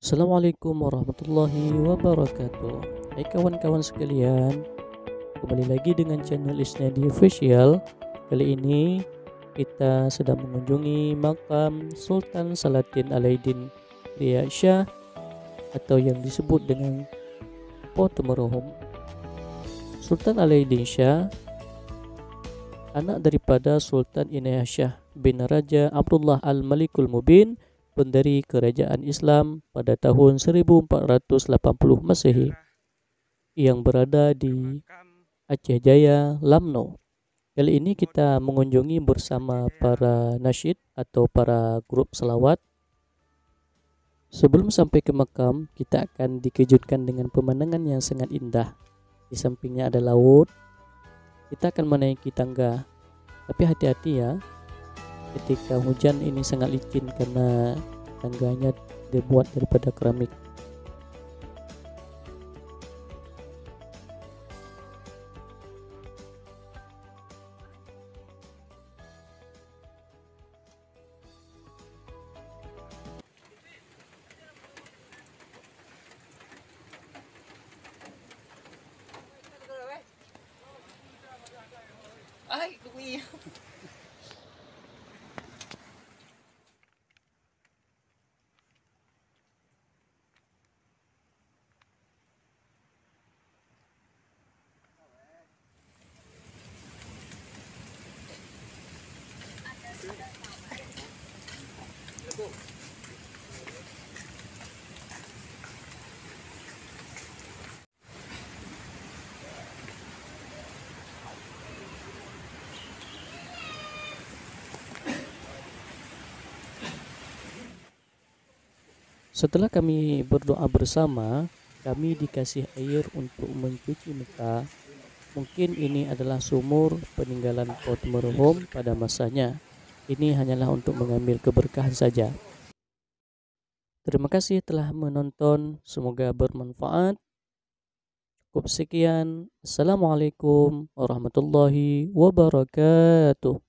Assalamualaikum warahmatullahi wabarakatuh. Hai kawan-kawan sekalian, kembali lagi dengan channel Isnadi Official. Kali ini kita sedang mengunjungi makam Sultan Salatin Alaidin Riyad Shah atau yang disebut dengan Pot Merhum. Sultan Alaidin Shah anak daripada Sultan Inayah Shah bin Raja Abdullah Al-Malikul Mubin, pendiri kerajaan Islam pada tahun 1480 Masehi yang berada di Aceh Jaya, Lamno. Kali ini kita mengunjungi bersama para nasyid atau para grup selawat. Sebelum sampai ke makam, kita akan dikejutkan dengan pemandangan yang sangat indah. Di sampingnya ada laut. Kita akan menaiki tangga, tapi hati-hati ya, ketika hujan ini sangat licin karena tangganya dibuat daripada keramik. Ay, kuya. Setelah kami berdoa bersama, kami dikasih air untuk mencuci muka. Mungkin ini adalah sumur peninggalan Pot Merhum pada masanya. Ini hanyalah untuk mengambil keberkahan saja. Terima kasih telah menonton, semoga bermanfaat. Cukup sekian. Assalamualaikum warahmatullahi wabarakatuh.